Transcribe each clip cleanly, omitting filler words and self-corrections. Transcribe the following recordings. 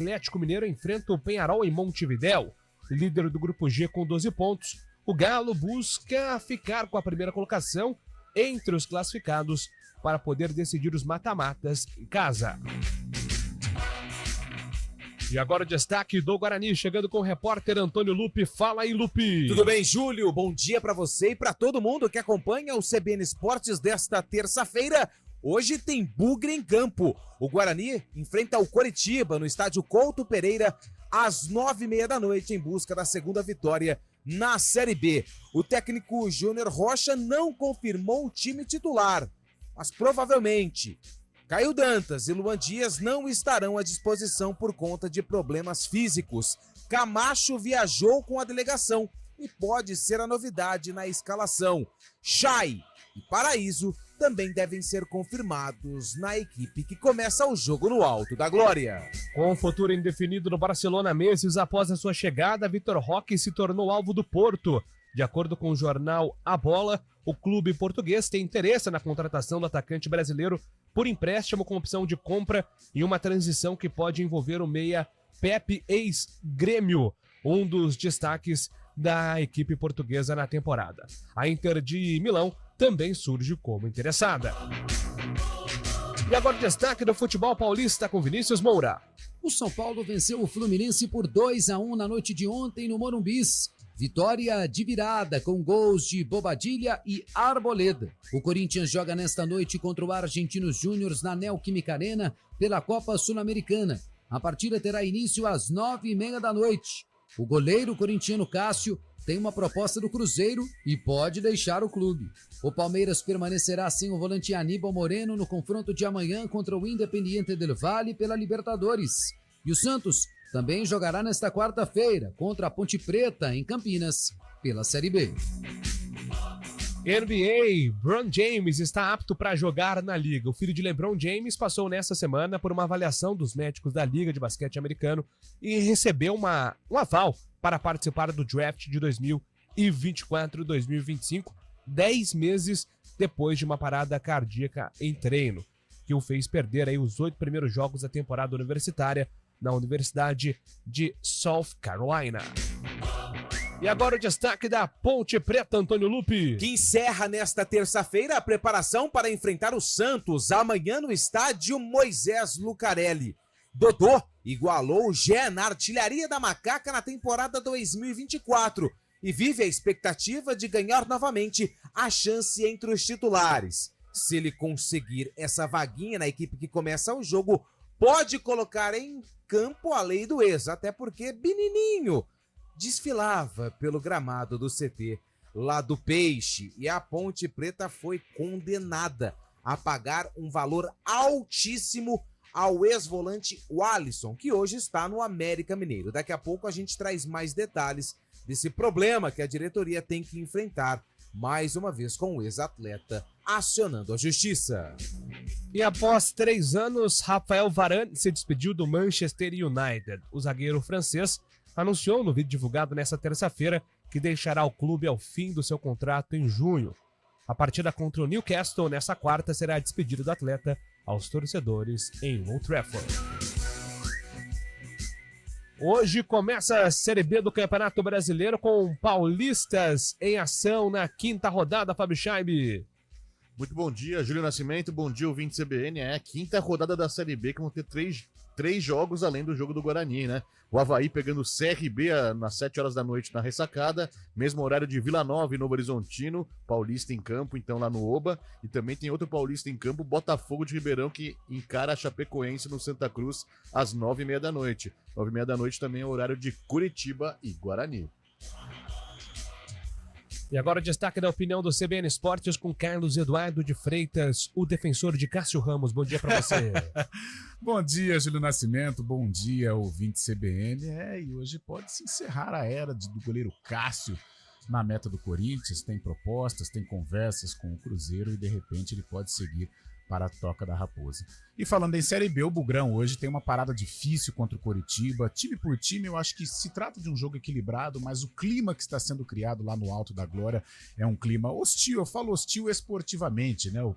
Atlético Mineiro enfrenta o Penharol em Montevidéu. Líder do Grupo G com 12 pontos, o Galo busca ficar com a primeira colocação entre os classificados para poder decidir os mata-matas em casa. E agora o destaque do Guarani, chegando com o repórter Antônio Lupi. Fala aí, Lupi. Tudo bem, Júlio? Bom dia para você e para todo mundo que acompanha o CBN Esportes desta terça-feira. Hoje tem bugre em campo. O Guarani enfrenta o Coritiba no estádio Couto Pereira às 9h30 da noite em busca da segunda vitória na Série B. O técnico Júnior Rocha não confirmou o time titular, mas provavelmente Caio Dantas e Luan Dias não estarão à disposição por conta de problemas físicos. Camacho viajou com a delegação e pode ser a novidade na escalação. Chay e Paraíso também devem ser confirmados na equipe que começa o jogo no Alto da Glória. Com o futuro indefinido no Barcelona meses após a sua chegada, Vitor Roque se tornou alvo do Porto. De acordo com o jornal A Bola, o clube português tem interesse na contratação do atacante brasileiro por empréstimo com opção de compra em uma transição que pode envolver o meia Pepe ex-Grêmio, um dos destaques da equipe portuguesa na temporada. A Inter de Milão também surge como interessada. E agora o destaque do futebol paulista com Vinícius Moura. O São Paulo venceu o Fluminense por 2-1 na noite de ontem no Morumbis. Vitória de virada com gols de Bobadilha e Arboleda. O Corinthians joga nesta noite contra o Argentinos Júniors na Neoquímica Arena pela Copa Sul-Americana. A partida terá início às 9h30 da noite. O goleiro corintiano Cássio tem uma proposta do Cruzeiro e pode deixar o clube. O Palmeiras permanecerá sem o volante Aníbal Moreno no confronto de amanhã contra o Independiente del Valle pela Libertadores. E o Santos também jogará nesta quarta-feira contra a Ponte Preta, em Campinas, pela Série B. NBA, LeBron James está apto para jogar na liga. O filho de LeBron James passou nesta semana por uma avaliação dos médicos da Liga de Basquete Americano e recebeu um aval para participar do draft de 2024-2025, 10 meses depois de uma parada cardíaca em treino, que o fez perder aí os 8 primeiros jogos da temporada universitária na Universidade de South Carolina. E agora o destaque da Ponte Preta, Antônio Lupi. Que encerra nesta terça-feira a preparação para enfrentar o Santos amanhã no estádio Moisés Lucarelli. Dodô igualou o Gé na artilharia da Macaca na temporada 2024 e vive a expectativa de ganhar novamente a chance entre os titulares. Se ele conseguir essa vaguinha na equipe que começa o jogo, pode colocar em campo a lei do ex, até porque Benininho desfilava pelo gramado do CT lá do Peixe e a Ponte Preta foi condenada a pagar um valor altíssimo ao ex-volante Alisson, que hoje está no América Mineiro. Daqui a pouco a gente traz mais detalhes desse problema que a diretoria tem que enfrentar, mais uma vez com o ex-atleta acionando a justiça. E após 3 anos, Rafael Varane se despediu do Manchester United. O zagueiro francês anunciou no vídeo divulgado nesta terça-feira que deixará o clube ao fim do seu contrato em junho. A partida contra o Newcastle nessa quarta será a despedida do atleta aos torcedores em Old Trafford. Hoje começa a Série B do Campeonato Brasileiro com paulistas em ação na quinta rodada, Fábio Scheibe. Muito bom dia, Júlio Nascimento, bom dia, ouvinte CBN. É a quinta rodada da Série B que vão ter três jogos além do jogo do Guarani, né? O Avaí pegando o CRB às 7 horas da noite na ressacada, mesmo horário de Vila Nova e Novo Horizontino, Paulista em campo, então lá no Oba, e também tem outro Paulista em campo, Botafogo de Ribeirão, que encara a Chapecoense no Santa Cruz às 9h30 da noite. 9h30 da noite também é o horário de Curitiba e Guarani. E agora o destaque da opinião do CBN Esportes com Carlos Eduardo de Freitas, o defensor de Cássio Ramos. Bom dia para você. Bom dia, Júlio Nascimento. Bom dia, ouvinte CBN. E hoje pode se encerrar a era do goleiro Cássio na meta do Corinthians. Tem propostas, tem conversas com o Cruzeiro e de repente ele pode seguir para a Toca da Raposa. E falando em Série B, o Bugrão hoje tem uma parada difícil contra o Coritiba. Time por time, eu acho que se trata de um jogo equilibrado, mas o clima que está sendo criado lá no Alto da Glória é um clima hostil. Eu falo hostil esportivamente, né? O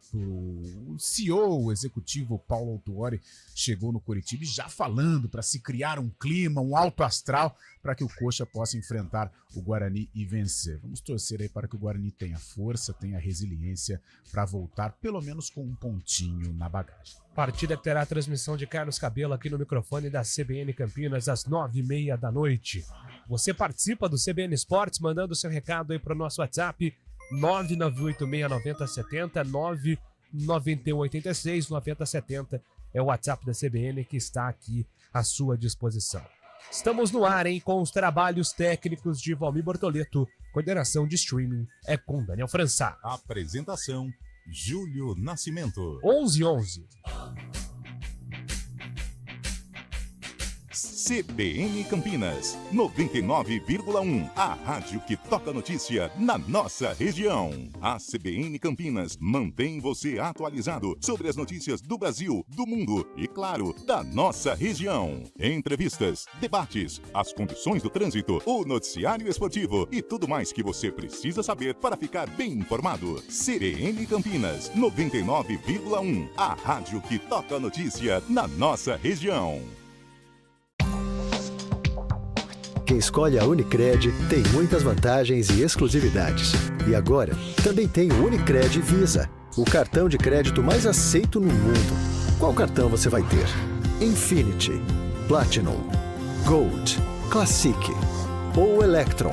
CEO, o executivo Paulo Autuori, chegou no Coritiba já falando para se criar um clima, um alto astral, para que o Coxa possa enfrentar o Guarani e vencer. Vamos torcer aí para que o Guarani tenha força, tenha resiliência para voltar pelo menos com um pontinho na bagagem. Partida que terá a transmissão de Carlos Cabelo aqui no microfone da CBN Campinas às 9h30 da noite. Você participa do CBN Esportes mandando seu recado aí para o nosso WhatsApp 998699070, 991869070 é o WhatsApp da CBN que está aqui à sua disposição. Estamos no ar, hein, com os trabalhos técnicos de Valmir Bortoleto. Coordenação de streaming é com Daniel Françá. Apresentação, Júlio Nascimento. 11h11. CBN Campinas, 99,1. A rádio que toca notícia na nossa região. A CBN Campinas mantém você atualizado sobre as notícias do Brasil, do mundo e, claro, da nossa região. Entrevistas, debates, as condições do trânsito, o noticiário esportivo e tudo mais que você precisa saber para ficar bem informado. CBN Campinas, 99,1. A rádio que toca notícia na nossa região. Quem escolhe a Unicred tem muitas vantagens e exclusividades. E agora, também tem o Unicred Visa, o cartão de crédito mais aceito no mundo. Qual cartão você vai ter? Infinity, Platinum, Gold, Classic ou Electron?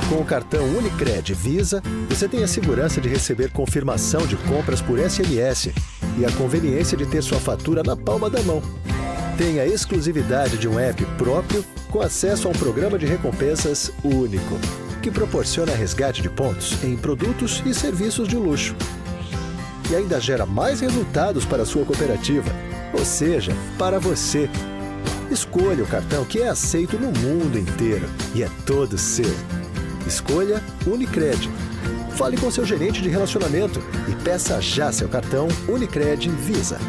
Com o cartão Unicred Visa, você tem a segurança de receber confirmação de compras por SMS e a conveniência de ter sua fatura na palma da mão. Tem a exclusividade de um app próprio com acesso a um programa de recompensas único, que proporciona resgate de pontos em produtos e serviços de luxo. E ainda gera mais resultados para a sua cooperativa, ou seja, para você. Escolha o cartão que é aceito no mundo inteiro e é todo seu. Escolha Unicred. Fale com seu gerente de relacionamento e peça já seu cartão Unicred Visa.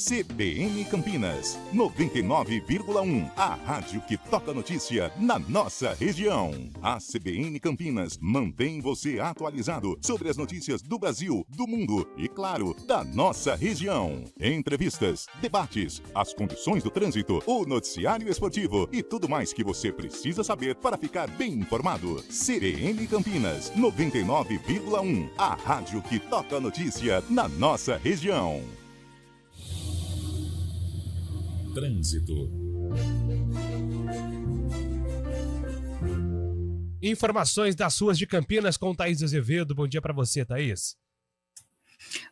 CBN Campinas, 99,1. A rádio que toca notícia na nossa região. A CBN Campinas mantém você atualizado sobre as notícias do Brasil, do mundo e, claro, da nossa região. Entrevistas, debates, as condições do trânsito, o noticiário esportivo e tudo mais que você precisa saber para ficar bem informado. CBN Campinas, 99,1. A rádio que toca notícia na nossa região. Trânsito. Informações das ruas de Campinas com Thaís Azevedo. Bom dia para você, Thaís.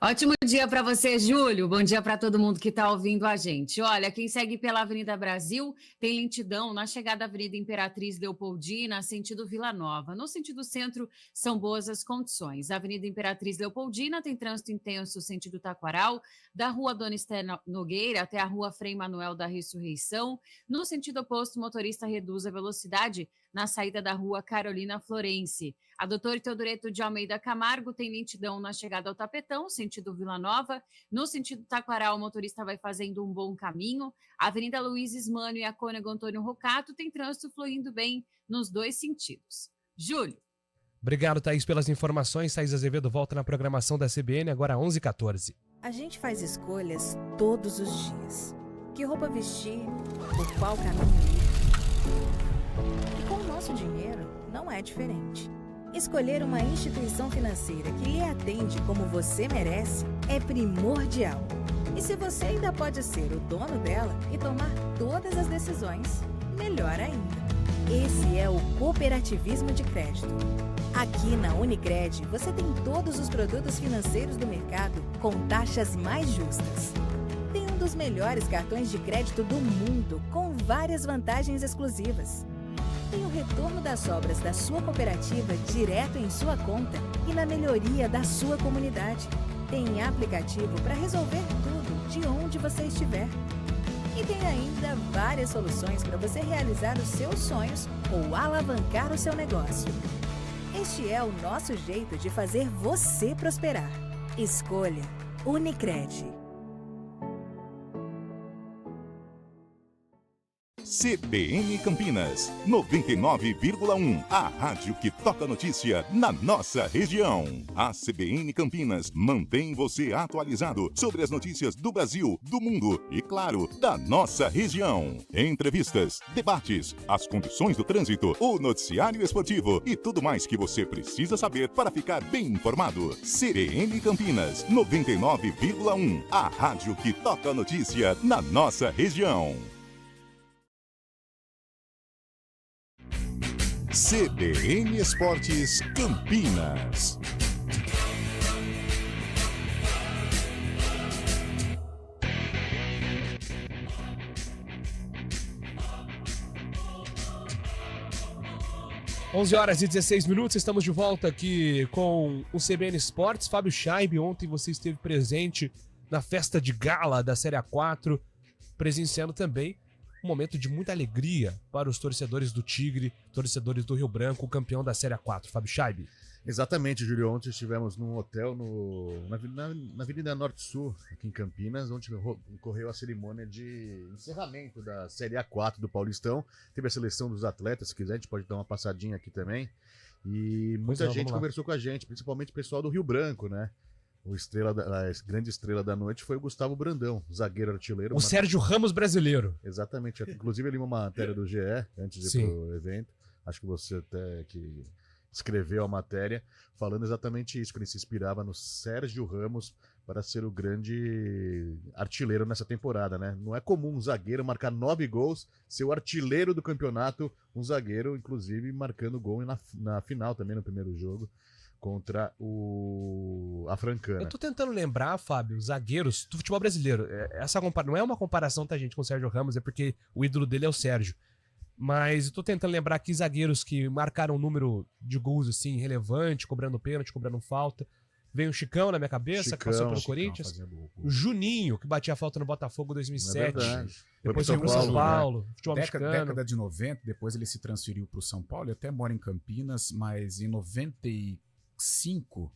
Ótimo dia para você, Júlio. Bom dia para todo mundo que está ouvindo a gente. Olha, quem segue pela Avenida Brasil tem lentidão na chegada da Avenida Imperatriz Leopoldina, sentido Vila Nova. No sentido centro, são boas as condições. A Avenida Imperatriz Leopoldina tem trânsito intenso sentido Taquaral, da Rua Dona Esther Nogueira até a Rua Frei Manuel da Ressurreição. No sentido oposto, o motorista reduz a velocidade na saída da Rua Carolina Florense. A Doutor Teodoreto de Almeida Camargo tem lentidão na chegada ao Tapetão, sentido Vila Nova. No sentido Taquaral, o motorista vai fazendo um bom caminho. A Avenida Luiz Ismânio e a Cônego Antônio Rocato tem trânsito fluindo bem nos dois sentidos. Júlio. Obrigado, Thaís, pelas informações. Thaís Azevedo volta na programação da CBN agora às 11h14. A gente faz escolhas todos os dias. Que roupa vestir, por qual caminho ir. E com o nosso dinheiro, não é diferente. Escolher uma instituição financeira que lhe atende como você merece é primordial. E se você ainda pode ser o dono dela e tomar todas as decisões, melhor ainda. Esse é o cooperativismo de crédito. Aqui na Unicred, você tem todos os produtos financeiros do mercado com taxas mais justas. Tem um dos melhores cartões de crédito do mundo, com várias vantagens exclusivas. Tem o retorno das sobras da sua cooperativa direto em sua conta e na melhoria da sua comunidade. Tem aplicativo para resolver tudo de onde você estiver. E tem ainda várias soluções para você realizar os seus sonhos ou alavancar o seu negócio. Este é o nosso jeito de fazer você prosperar. Escolha Unicred. CBN Campinas, 99,1. A rádio que toca notícia na nossa região. A CBN Campinas mantém você atualizado sobre as notícias do Brasil, do mundo e, claro, da nossa região. Entrevistas, debates, as condições do trânsito, o noticiário esportivo e tudo mais que você precisa saber para ficar bem informado. CBN Campinas, 99,1. A rádio que toca notícia na nossa região. CBN Esportes Campinas. (11h16), estamos de volta aqui com o CBN Esportes. Fábio Scheibe, ontem você esteve presente na festa de gala da Série A4, presenciando também um momento de muita alegria para os torcedores do Tigre, torcedores do Rio Branco, o campeão da Série A4, Fábio Scheibe. Exatamente, Júlio. Ontem estivemos num hotel na Avenida Norte-Sul, aqui em Campinas, onde ocorreu a cerimônia de encerramento da Série A4 do Paulistão. Teve a seleção dos atletas, se quiser a gente pode dar uma passadinha aqui também. E muita gente conversou com a gente, principalmente o pessoal do Rio Branco, né? A grande estrela da noite foi o Gustavo Brandão, zagueiro artilheiro. O Sérgio Ramos brasileiro. Exatamente. Inclusive, ele li uma matéria do GE antes de ir pro evento. Acho que você até que escreveu a matéria, falando exatamente isso, que ele se inspirava no Sérgio Ramos para ser o grande artilheiro nessa temporada, né? Não é comum um zagueiro marcar 9 gols, ser o artilheiro do campeonato, um zagueiro, inclusive, marcando gol na final também, no primeiro jogo, contra a Francana. Eu tô tentando lembrar, Fábio, zagueiros do futebol brasileiro. Essa não é uma comparação, tá, gente, com o Sérgio Ramos, é porque o ídolo dele é o Sérgio. Mas eu tô tentando lembrar aqui zagueiros que marcaram um número de gols, assim, relevante, cobrando pênalti, cobrando falta. Vem o Chicão na minha cabeça, que passou pelo Corinthians. O Juninho, que batia falta no Botafogo em 2007. Depois foi pro São Paulo, futebol mexicano. Década de 90, depois ele se transferiu pro São Paulo. Ele até mora em Campinas, mas em 95,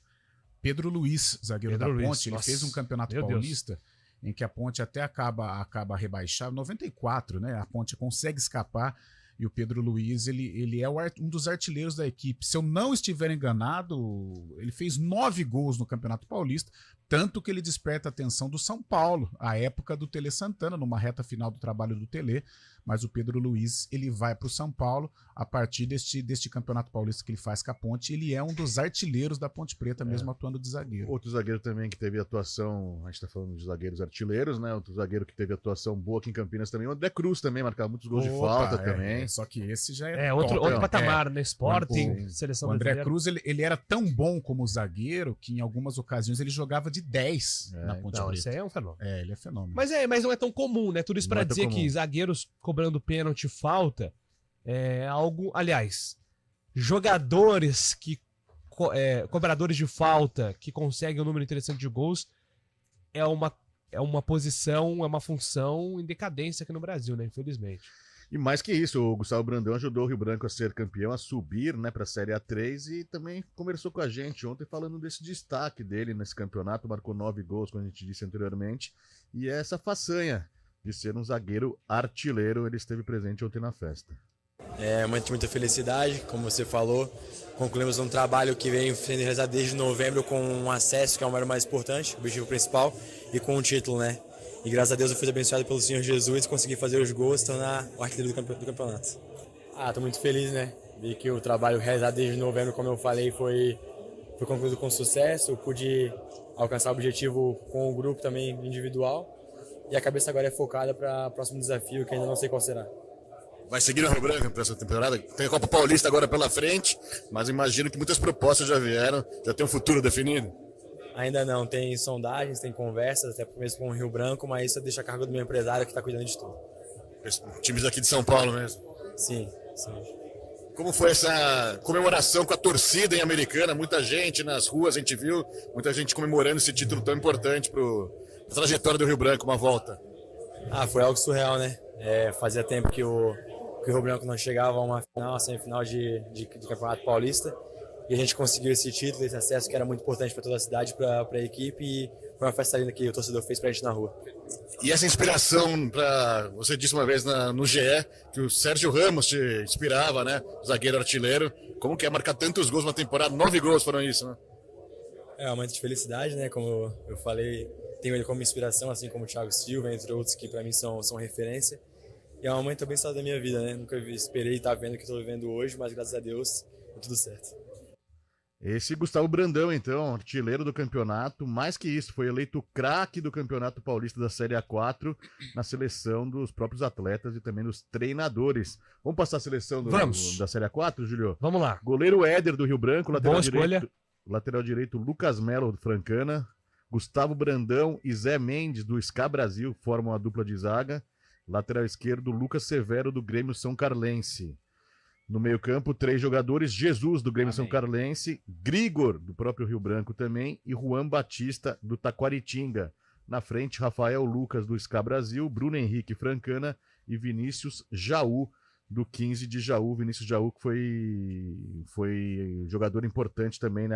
Pedro Luiz, zagueiro da Ponte, ele fez um campeonato paulista em que a Ponte até acaba rebaixada. 94, né? A Ponte consegue escapar e o Pedro Luiz, ele é um dos artilheiros da equipe. Se eu não estiver enganado, ele fez 9 gols no Campeonato Paulista, tanto que ele desperta a atenção do São Paulo, à época do Tele Santana, numa reta final do trabalho do Tele, mas o Pedro Luiz, ele vai para o São Paulo a partir deste Campeonato Paulista que ele faz com a Ponte. Ele é um dos artilheiros da Ponte Preta, mesmo atuando de zagueiro. Outro zagueiro também que teve atuação, a gente está falando de zagueiros artilheiros, né? Outro zagueiro que teve atuação boa aqui em Campinas também, o André Cruz também, marcava muitos gols de falta também. Só que esse já é outro patamar, né? Sporting, seleção o André brasileira. Cruz, ele era tão bom como zagueiro que em algumas ocasiões ele jogava de 10 na Ponte Preta. Isso aí é um fenômeno. Ele é fenômeno. Mas não é tão comum, né? Tudo isso para dizer que zagueiros cobrando pênalti, falta, é algo... Aliás, jogadores cobradores de falta que conseguem um número interessante de gols é uma posição, é uma função em decadência aqui no Brasil, né? Infelizmente. E mais que isso, o Gustavo Brandão ajudou o Rio Branco a ser campeão, a subir, né, para a Série A3 e também conversou com a gente ontem falando desse destaque dele nesse campeonato, marcou 9 gols, como a gente disse anteriormente, e é essa façanha de ser um zagueiro artilheiro, ele esteve presente ontem na festa. É muita felicidade, como você falou, concluímos um trabalho que vem sendo realizado desde novembro com um acesso, que é o mais importante, o objetivo principal, e com um título, né? E graças a Deus eu fui abençoado pelo Senhor Jesus, consegui fazer os gols e tornar o artilheiro do campeonato. Tô muito feliz, né? Vi que o trabalho realizado desde novembro, como eu falei, foi concluído com sucesso. Eu pude alcançar o objetivo com o grupo também individual. E a cabeça agora é focada para o próximo desafio, que ainda não sei qual será. Vai seguir no Rio Branco para essa temporada? Tem a Copa Paulista agora pela frente, mas imagino que muitas propostas já vieram, já tem um futuro definido? Ainda não, tem sondagens, tem conversas, até mesmo com o Rio Branco, mas isso deixa a cargo do meu empresário que está cuidando de tudo. Times aqui de São Paulo mesmo? Sim. Como foi essa comemoração com a torcida em Americana? Muita gente nas ruas, a gente viu, muita gente comemorando esse título tão importante para a trajetória do Rio Branco, uma volta. Foi algo surreal, né? Fazia tempo que o Rio Branco não chegava a uma final, a semifinal de Campeonato Paulista. e a gente conseguiu esse título, esse acesso que era muito importante para toda a cidade, para a equipe, e foi uma festa linda que o torcedor fez pra gente na rua. E essa inspiração você disse uma vez no GE que o Sérgio Ramos te inspirava, né? Zagueiro artilheiro. Como que é marcar tantos gols na temporada? 9 gols foram isso, né? É um momento de felicidade, né? Como eu falei, tenho ele como inspiração, assim como o Thiago Silva, entre outros que para mim são referência. E é um momento abençoado da minha vida, né? Nunca esperei estar vendo o que estou vivendo hoje, mas graças a Deus, deu tudo certo. Esse Gustavo Brandão, então, artilheiro do campeonato, mais que isso, foi eleito craque do Campeonato Paulista da Série A4 na seleção dos próprios atletas e também dos treinadores. Vamos passar a seleção da Série A4, Julio? Vamos lá. Goleiro Éder do Rio Branco, Lateral direito Lucas Melo do Francana, Gustavo Brandão e Zé Mendes do SCA Brasil formam a dupla de zaga. Lateral esquerdo Lucas Severo do Grêmio São Carlense. No meio-campo, 3 jogadores: Jesus, do Grêmio São Carlense, Grigor, do próprio Rio Branco também, e Juan Batista, do Taquaritinga. Na frente, Rafael Lucas, do SCA Brasil, Bruno Henrique Francana e Vinícius Jaú, do 15 de Jaú. Vinícius Jaú, que foi jogador importante também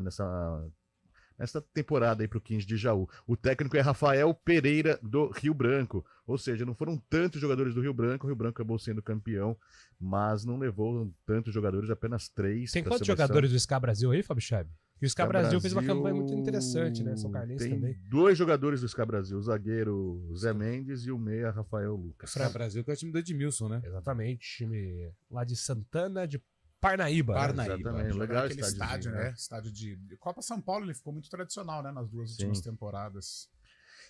nessa temporada aí para o 15 de Jaú. O técnico é Rafael Pereira, do Rio Branco. Ou seja, não foram tantos jogadores do Rio Branco. O Rio Branco acabou sendo campeão, mas não levou tantos jogadores, apenas 3. Tem quantos jogadores do SCA Brasil aí, Fábio Chab? E o SCA Brasil fez uma campanha muito interessante, né? São Carlense também. 2 jogadores do SCA Brasil, o zagueiro Zé Mendes e o meia Rafael Lucas. SCA Brasil, que é o time do Edmilson, né? Exatamente, time lá de Santana de Parnaíba. Exatamente, legal aquele estádio, né? Estádio de Copa São Paulo, ele ficou muito tradicional, né? Nas 2 últimas temporadas.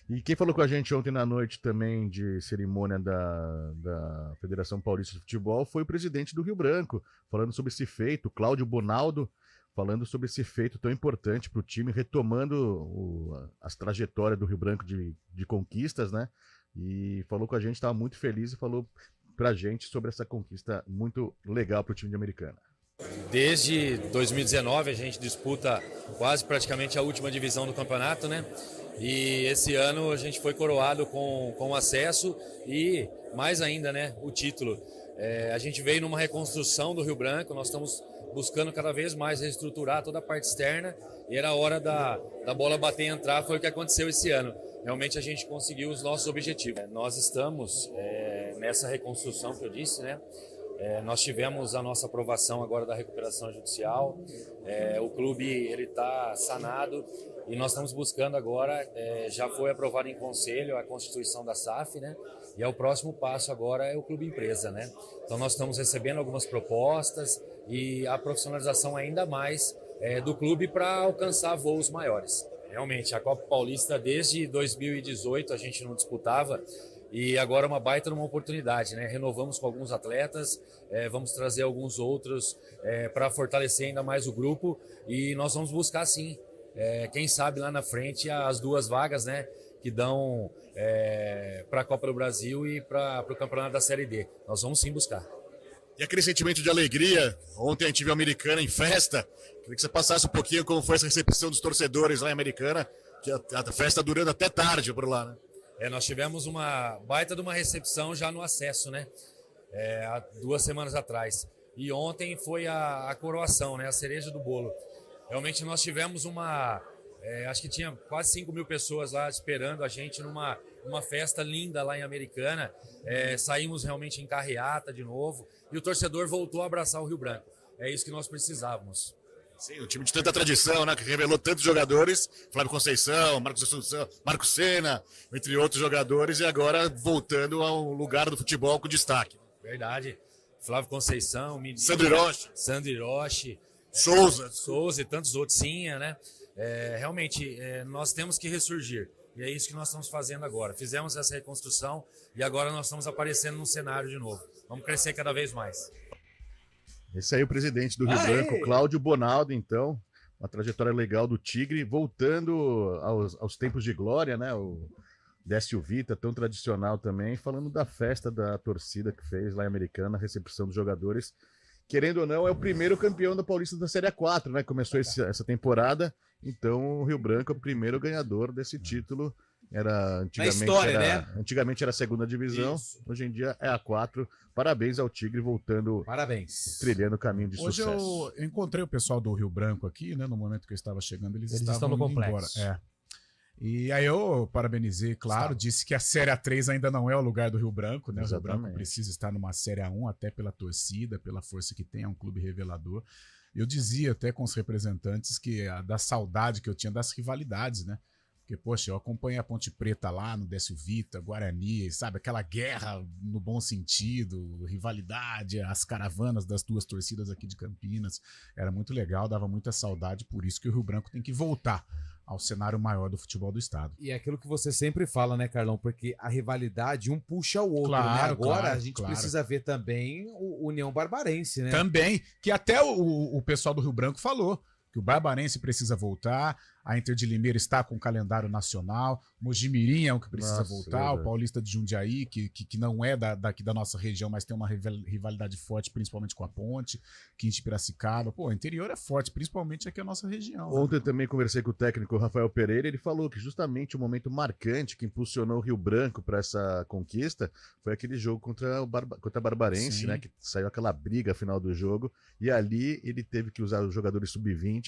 E quem falou com a gente ontem na noite também de cerimônia da Federação Paulista de Futebol foi o presidente do Rio Branco, falando sobre esse feito, Cláudio Bonaldo, falando sobre esse feito tão importante para o time, retomando as trajetórias do Rio Branco de conquistas, né? E falou com a gente, estava muito feliz e falou pra gente sobre essa conquista muito legal para o time de Americana. Desde 2019 a gente disputa quase praticamente a última divisão do campeonato, né? E esse ano a gente foi coroado com o acesso e mais ainda, né, o título. A gente veio numa reconstrução do Rio Branco, nós estamos buscando cada vez mais reestruturar toda a parte externa e era a hora da bola bater e entrar, foi o que aconteceu esse ano. Realmente a gente conseguiu os nossos objetivos. Nós estamos nessa reconstrução que eu disse, né? Nós tivemos a nossa aprovação agora da recuperação judicial, o clube ele está sanado e nós estamos buscando agora, já foi aprovado em conselho a constituição da SAF, né? E o próximo passo agora é o clube empresa, né? Então nós estamos recebendo algumas propostas e a profissionalização ainda mais do clube para alcançar voos maiores. Realmente, a Copa Paulista desde 2018 a gente não disputava, e agora é uma baita numa oportunidade, né? Renovamos com alguns atletas, vamos trazer alguns outros para fortalecer ainda mais o grupo e nós vamos buscar sim, quem sabe lá na frente as 2 vagas, né? Que dão para a Copa do Brasil e para o Campeonato da Série D. Nós vamos sim buscar. E aquele sentimento de alegria, ontem a gente viu a Americana em festa, queria que você passasse um pouquinho como foi essa recepção dos torcedores lá em Americana, que a festa durando até tarde por lá, né? Nós tivemos uma baita de uma recepção já no acesso, né? Há 2 semanas atrás. E ontem foi a coroação, né? A cereja do bolo. Realmente nós tivemos acho que tinha quase 5 mil pessoas lá esperando a gente numa festa linda lá em Americana. Saímos realmente em carreata de novo e o torcedor voltou a abraçar o Rio Branco. É isso que nós precisávamos. Sim, um time de tanta tradição, né, que revelou tantos jogadores, Flávio Conceição, Marcos Assunção, Marcos Senna, entre outros jogadores, e agora voltando ao lugar do futebol com destaque. Verdade. Flávio Conceição, Sandro Hiroshi, Souza e tantos outros, sim, né? Realmente, nós temos que ressurgir, e é isso que nós estamos fazendo agora. Fizemos essa reconstrução e agora nós estamos aparecendo no cenário de novo. Vamos crescer cada vez mais. Esse aí é o presidente do Rio Branco, Cláudio Bonaldo, então, uma trajetória legal do Tigre, voltando aos tempos de glória, né, o Décio Vita, tão tradicional também, falando da festa da torcida que fez lá em Americana, a recepção dos jogadores, querendo ou não, é o primeiro campeão da Paulista da Série A4, né, começou essa temporada, então o Rio Branco é o primeiro ganhador desse título, Era antigamente, história, antigamente era a segunda divisão, Isso. hoje em dia é a 4. Parabéns ao Tigre voltando, Parabéns. trilhando o caminho de Hoje sucesso. eu encontrei o pessoal do Rio Branco aqui, né? No momento que eu estava chegando, eles Eles estão estavam no indo complexo. embora. E aí eu parabenizei, claro, disse que a Série A3 ainda não é o lugar do Rio Branco, né? O Rio Branco Exatamente. precisa estar numa Série A1, até pela torcida, pela força que tem, é um clube revelador. Eu dizia até com os representantes que da saudade que eu tinha das rivalidades, né? Porque, poxa, eu acompanhei a Ponte Preta lá no Décio Vita, Guarani, sabe? Aquela guerra no bom sentido, rivalidade, as caravanas das duas torcidas aqui de Campinas. Era muito legal, dava muita saudade, por isso que o Rio Branco tem que voltar ao cenário maior do futebol do estado. E é aquilo que você sempre fala, né, Carlão? Porque a rivalidade, um puxa o outro, né? Claro, Agora claro, a gente claro. precisa ver também o União Barbarense, né? Também, que até o pessoal do Rio Branco falou que o Barbarense precisa voltar, a Inter de Limeira está com o calendário nacional, Mojimirim é o que precisa Nossa, voltar, verdade. o Paulista de Jundiaí, que não é daqui da nossa região, mas tem uma rivalidade forte, principalmente com a Ponte, Quinte de Piracicaba. Pô, o interior é forte, principalmente aqui a nossa região. né? Ontem eu também conversei com o técnico Rafael Pereira, ele falou que justamente o momento marcante que impulsionou o Rio Branco para essa conquista foi aquele jogo contra a Barbarense, Sim. né? Que saiu aquela briga final do jogo, e ali ele teve que usar os jogadores sub-20,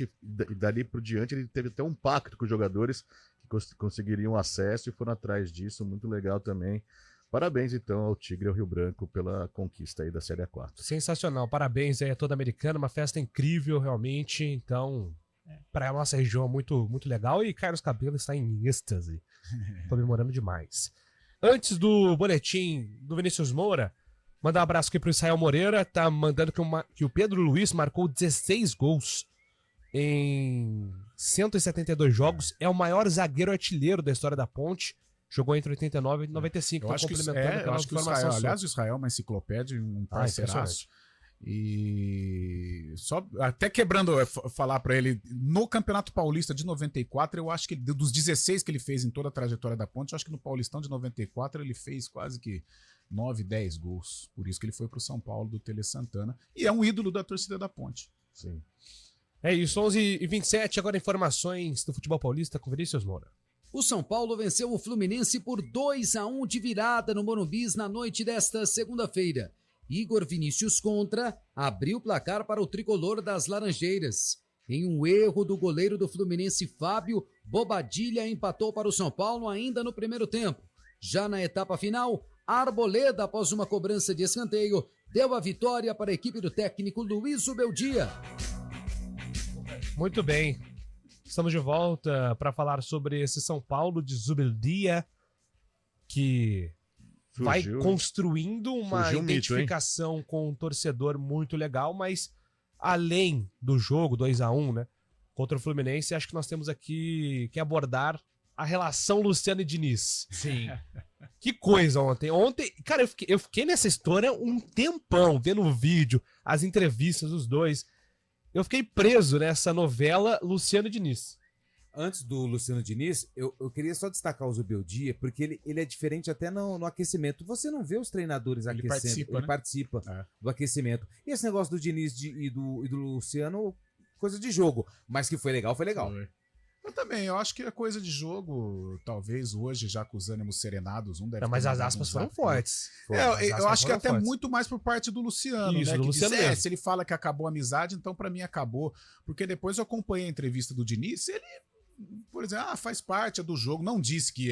e dali por diante ele teve até um pacto com os jogadores que conseguiriam acesso e foram atrás disso, muito legal também. Parabéns então ao Tigre e ao Rio Branco pela conquista aí da Série A4. Sensacional, parabéns aí a toda a Americana, uma festa incrível realmente, então, para a nossa região muito, muito legal e Carlos Cabelo está em êxtase, comemorando demais. Antes do boletim do Vinícius Moura, mandar um abraço aqui pro Israel Moreira, tá mandando que o Pedro Luiz marcou 16 gols em 172 jogos, é o maior zagueiro artilheiro da história da Ponte, jogou entre 89 e 95, Eu acho que, eu acho que o Israel, aliás, o Israel é uma enciclopédia, um parceiraço. E só até quebrando, falar pra ele, no Campeonato Paulista de 94, eu acho que dos 16 que ele fez em toda a trajetória da Ponte, eu acho que no Paulistão de 94 ele fez quase que 9, 10 gols. Por isso que ele foi pro São Paulo do Tele Santana. E é um ídolo da torcida da Ponte. Sim. É isso, 11h27, agora informações do futebol paulista com Vinícius Moura. O São Paulo venceu o Fluminense por 2-1 de virada no Morumbis na noite desta segunda-feira. Igor Vinícius Contra abriu o placar para o tricolor das Laranjeiras. Em um erro do goleiro do Fluminense, Fábio, Bobadilha empatou para o São Paulo ainda no primeiro tempo. Já na etapa final, Arboleda, após uma cobrança de escanteio, deu a vitória para a equipe do técnico Luiz Ubeldia. Muito bem, estamos de volta para falar sobre esse São Paulo de Zubeldia, que vai construindo uma surgiu um mito, identificação com um torcedor muito legal, mas além do jogo 2-1, né, contra o Fluminense, acho que nós temos aqui que abordar a relação Luciano e Diniz. Sim. Que coisa ontem. Ontem, cara, eu fiquei nessa história um tempão, vendo o vídeo, as entrevistas dos dois. Eu fiquei preso nessa novela Luciano e Diniz. Antes do Luciano Diniz, eu queria só destacar o Zubeldia, porque ele é diferente até no aquecimento. Você não vê os treinadores Ele aquecendo. participa, Ele né? participa do aquecimento. E esse negócio do Diniz e do Luciano, coisa de jogo. Mas que foi legal, foi legal. Eu também, eu acho que é coisa de jogo, talvez hoje, já com os ânimos serenados, um deve Não, mas ter as mandado aspas um foram zap. fortes. Eu acho que até muito mais por parte do Luciano, Isso, né? do Que Luciano diz, mesmo. se ele fala que acabou a amizade, então pra mim acabou. Porque depois eu acompanhei a entrevista do Diniz, ele, por exemplo, faz parte do jogo, não disse que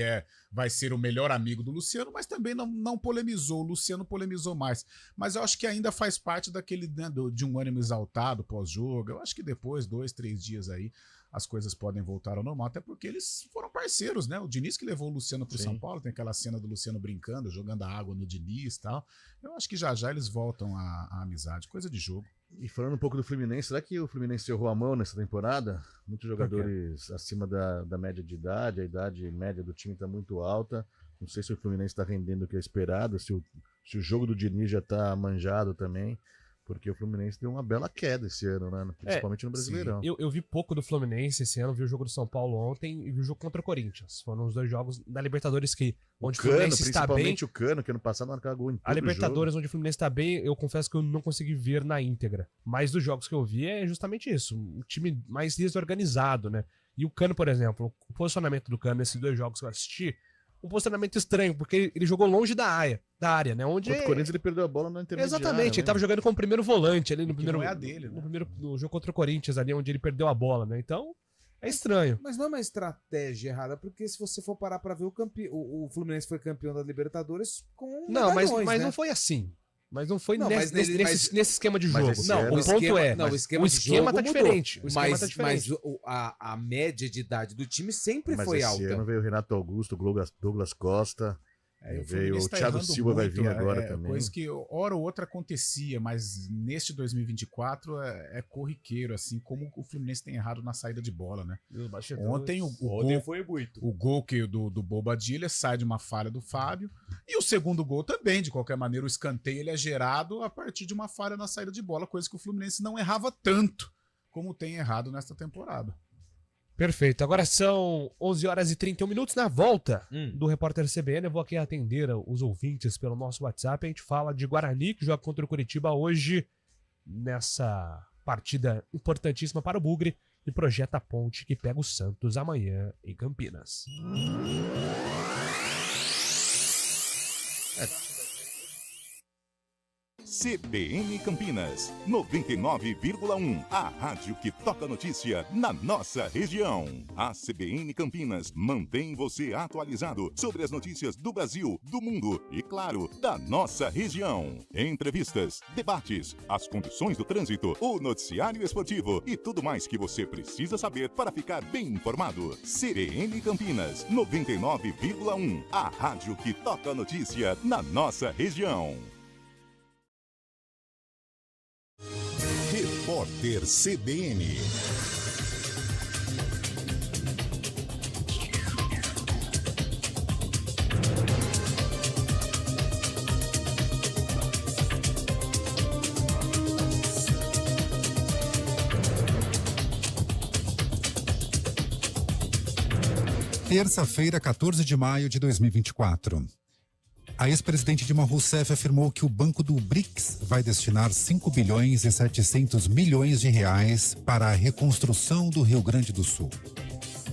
vai ser o melhor amigo do Luciano, mas também não polemizou, o Luciano polemizou mais. Mas eu acho que ainda faz parte daquele, né, de um ânimo exaltado pós-jogo. Eu acho que depois, 2, 3 dias aí, as coisas podem voltar ao normal, até porque eles foram parceiros, né? O Diniz que levou o Luciano pro São Paulo, tem aquela cena do Luciano brincando, jogando a água no Diniz e tal. Eu acho que já eles voltam à amizade, coisa de jogo. E falando um pouco do Fluminense, será que o Fluminense errou a mão nessa temporada? Muitos jogadores acima da média de idade, a idade média do time está muito alta. Não sei se o Fluminense está rendendo o que é esperado, se o jogo do Diniz já está manjado também. Porque o Fluminense deu uma bela queda esse ano, né? Principalmente no Brasileirão. Eu vi pouco do Fluminense esse ano, vi o jogo do São Paulo ontem e vi o jogo contra o Corinthians. Foram os dois jogos da Libertadores onde o Fluminense está bem. Principalmente o Cano, que ano passado marcava gol em todo A Libertadores, jogo. onde o Fluminense está bem, eu confesso que eu não consegui ver na íntegra. Mas dos jogos que eu vi é justamente isso. Um time mais desorganizado, né? E o Cano, por exemplo, o posicionamento do Cano nesses 2 jogos que eu assisti, um posicionamento estranho, porque ele jogou longe da área, né? Onde Contra o Corinthians ele perdeu a bola na intermediária. Exatamente, ele tava jogando como primeiro volante ali no primeiro. Não é a dele, né? No jogo contra o Corinthians, ali onde ele perdeu a bola, né? Então, é estranho. Mas não é uma estratégia errada, porque se você for parar pra ver o Fluminense foi campeão da Libertadores com Não, mas né? não foi assim. Mas não foi Não, nesse esquema de jogo. esse Não, ano- o ponto o esquema tá mudou. diferente. O esquema Mas, tá diferente. mas a média de idade do time sempre Mas foi esse alta. ano veio o Renato Augusto, Douglas Costa. O Veio Fluminense o tá Thiago errando Silva vai muito, vir agora também. Coisa que hora ou outra acontecia, mas neste 2024 é corriqueiro, assim como o Fluminense tem errado na saída de bola, né? Ontem foi muito. o gol do Bobadilha sai de uma falha do Fábio, e o segundo gol também, de qualquer maneira, o escanteio ele é gerado a partir de uma falha na saída de bola, coisa que o Fluminense não errava tanto como tem errado nesta temporada. Perfeito. Agora são 11h31. Na volta do Repórter CBN, eu vou aqui atender os ouvintes pelo nosso WhatsApp. A gente fala de Guarani, que joga contra o Curitiba hoje, nessa partida importantíssima para o Bugre, e projeta a ponte que pega o Santos amanhã em Campinas. CBN Campinas, 99,1. A rádio que toca notícia na nossa região. A CBN Campinas mantém você atualizado sobre as notícias do Brasil, do mundo e, claro, da nossa região. Entrevistas, debates, as condições do trânsito, o noticiário esportivo e tudo mais que você precisa saber para ficar bem informado. CBN Campinas, 99,1. A rádio que toca notícia na nossa região. Repórter CBN. Terça-feira, 14 de maio de 2024. A ex-presidente Dilma Rousseff afirmou que o Banco do BRICS vai destinar 5 bilhões e 700 milhões de reais para a reconstrução do Rio Grande do Sul.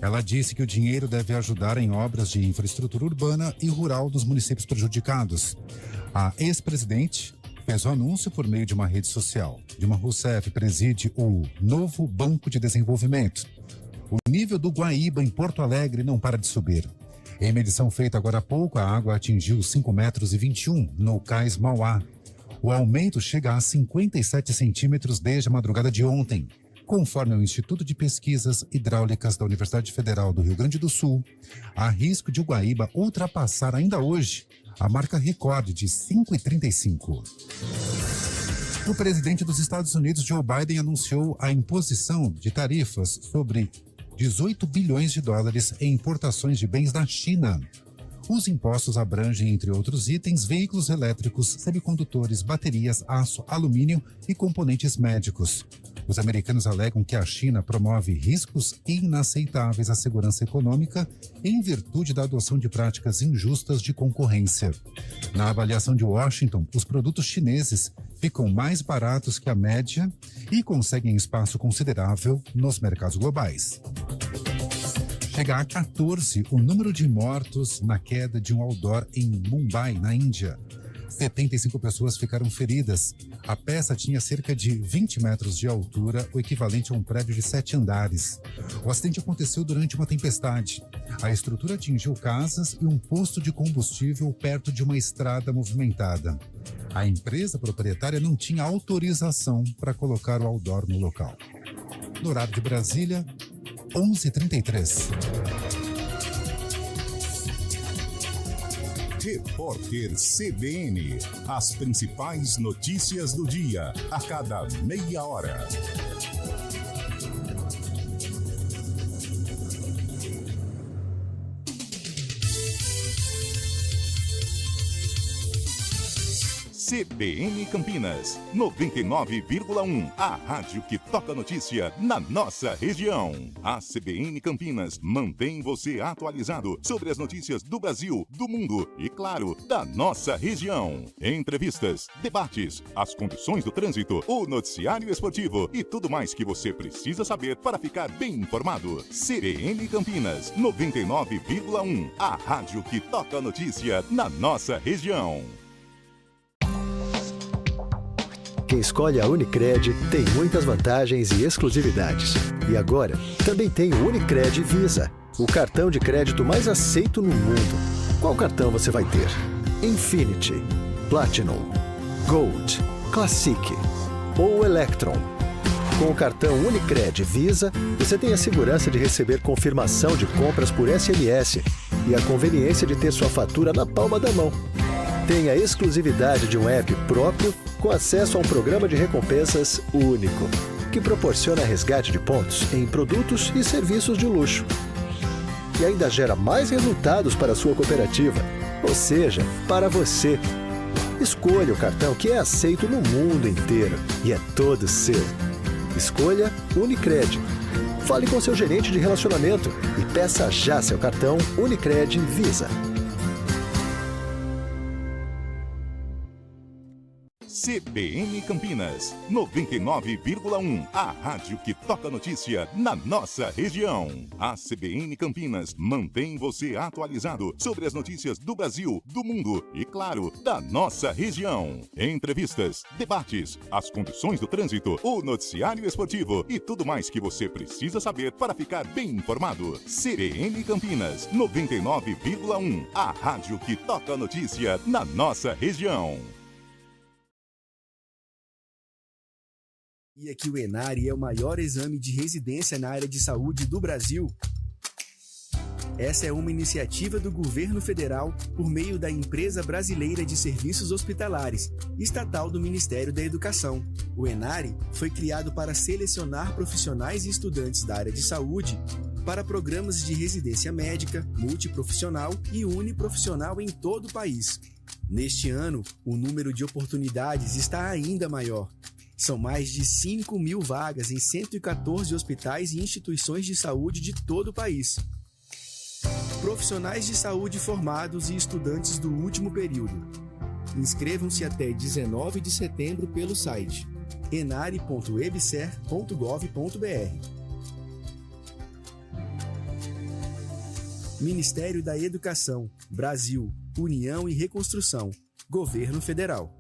Ela disse que o dinheiro deve ajudar em obras de infraestrutura urbana e rural dos municípios prejudicados. A ex-presidente fez o anúncio por meio de uma rede social. Dilma Rousseff preside o Novo Banco de Desenvolvimento. O nível do Guaíba em Porto Alegre não para de subir. Em medição feita agora há pouco, a água atingiu 5,21 metros no Cais Mauá. O aumento chega a 57 centímetros desde a madrugada de ontem. Conforme o Instituto de Pesquisas Hidráulicas da Universidade Federal do Rio Grande do Sul, há risco de o Guaíba ultrapassar ainda hoje a marca recorde de 5,35. O presidente dos Estados Unidos, Joe Biden, anunciou a imposição de tarifas sobre 18 bilhões de dólares em importações de bens da China. Os impostos abrangem, entre outros itens, veículos elétricos, semicondutores, baterias, aço, alumínio e componentes médicos. Os americanos alegam que a China promove riscos inaceitáveis à segurança econômica em virtude da adoção de práticas injustas de concorrência. Na avaliação de Washington, os produtos chineses ficam mais baratos que a média e conseguem espaço considerável nos mercados globais. Chega a 14 o número de mortos na queda de um outdoor em Mumbai, na Índia. 75 pessoas ficaram feridas. A peça tinha cerca de 20 metros de altura, o equivalente a um prédio de 7 andares. O acidente aconteceu durante uma tempestade. A estrutura atingiu casas e um posto de combustível perto de uma estrada movimentada. A empresa proprietária não tinha autorização para colocar o outdoor no local. No horário de Brasília, 11h33. Repórter CBN. As principais notícias do dia, a cada meia hora. CBN Campinas, 99,1. A rádio que toca notícia na nossa região. A CBN Campinas mantém você atualizado sobre as notícias do Brasil, do mundo e, claro, da nossa região. Entrevistas, debates, as condições do trânsito, o noticiário esportivo e tudo mais que você precisa saber para ficar bem informado. CBN Campinas, 99,1. A rádio que toca notícia na nossa região. Quem escolhe a Unicred tem muitas vantagens e exclusividades. E agora, também tem o Unicred Visa, o cartão de crédito mais aceito no mundo. Qual cartão você vai ter? Infinity, Platinum, Gold, Classic ou Electron? Com o cartão Unicred Visa, você tem a segurança de receber confirmação de compras por SMS e a conveniência de ter sua fatura na palma da mão. Tem a exclusividade de um app próprio com acesso a um programa de recompensas único, que proporciona resgate de pontos em produtos e serviços de luxo. E ainda gera mais resultados para a sua cooperativa, ou seja, para você. Escolha o cartão que é aceito no mundo inteiro e é todo seu. Escolha Unicred. Fale com seu gerente de relacionamento e peça já seu cartão Unicred Visa. CBN Campinas, 99,1. A rádio que toca notícia na nossa região. A CBN Campinas mantém você atualizado sobre as notícias do Brasil, do mundo e, claro, da nossa região. Entrevistas, debates, as condições do trânsito, o noticiário esportivo e tudo mais que você precisa saber para ficar bem informado. CBN Campinas, 99,1. A rádio que toca notícia na nossa região. E que o Enari é o maior exame de residência na área de saúde do Brasil? Essa é uma iniciativa do governo federal por meio da Empresa Brasileira de Serviços Hospitalares, estatal do Ministério da Educação. O Enari foi criado para selecionar profissionais e estudantes da área de saúde para programas de residência médica, multiprofissional e uniprofissional em todo o país. Neste ano, o número de oportunidades está ainda maior. São mais de 5.000 vagas em 114 hospitais e instituições de saúde de todo o país. Profissionais de saúde formados e estudantes do último período. Inscrevam-se até 19 de setembro pelo site enari.ebser.gov.br. Ministério da Educação, Brasil, União e Reconstrução, Governo Federal.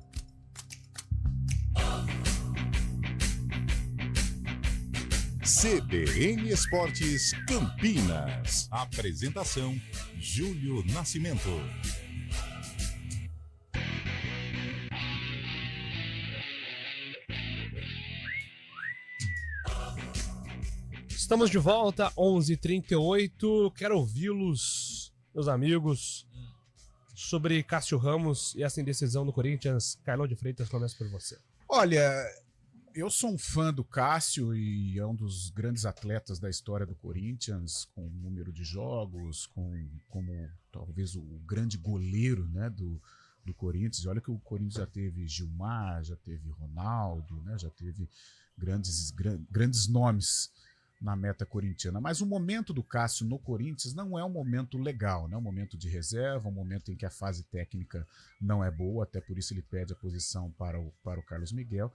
CBN Esportes Campinas. Apresentação: Júlio Nascimento. Estamos de volta, 11h38. Quero ouvi-los, meus amigos, sobre Cássio Ramos e essa indecisão do Corinthians. Carlão de Freitas, começa por você. Olha, eu sou um fã do Cássio e é um dos grandes atletas da história do Corinthians, com o número de jogos, como talvez o grande goleiro, né, do Corinthians. E olha que o Corinthians já teve Gilmar, já teve Ronaldo, né, já teve grandes nomes na meta corintiana. Mas o momento do Cássio no Corinthians não é um momento legal, né? É um momento de reserva, um momento em que a fase técnica não é boa, até por isso ele pede a posição para o Carlos Miguel.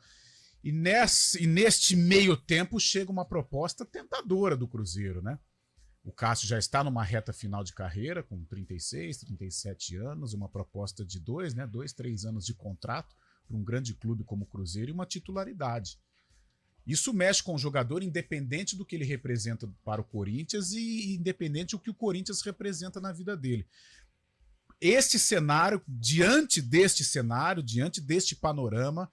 E neste meio tempo chega uma proposta tentadora do Cruzeiro, né? O Cássio já está numa reta final de carreira, com 36, 37 anos, uma proposta de 3 anos de contrato para um grande clube como o Cruzeiro e uma titularidade. Isso mexe com o jogador, independente do que ele representa para o Corinthians e independente do que o Corinthians representa na vida dele. Este cenário, diante deste panorama,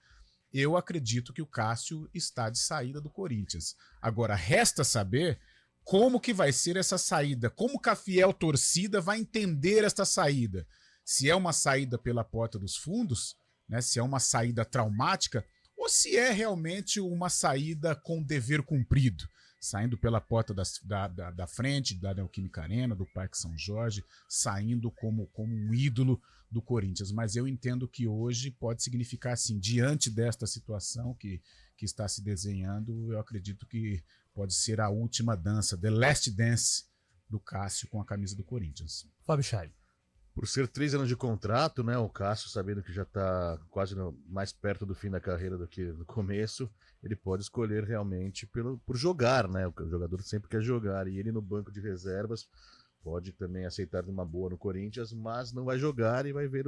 eu acredito que o Cássio está de saída do Corinthians. Agora, resta saber como que vai ser essa saída, como que a fiel torcida vai entender esta saída. Se é uma saída pela porta dos fundos, né, se é uma saída traumática, ou se é realmente uma saída com dever cumprido, saindo pela porta da frente, da Neoquímica Arena, do Parque São Jorge, saindo como um ídolo do Corinthians, mas eu entendo que hoje pode significar assim, diante desta situação que está se desenhando, eu acredito que pode ser a última dança, the last dance do Cássio com a camisa do Corinthians. Fábio Chaib. Por ser 3 anos de contrato, né, o Cássio, sabendo que já está quase mais perto do fim da carreira do que no começo, ele pode escolher realmente por jogar, né? O jogador sempre quer jogar, e ele no banco de reservas pode também aceitar uma boa no Corinthians, mas não vai jogar e vai ver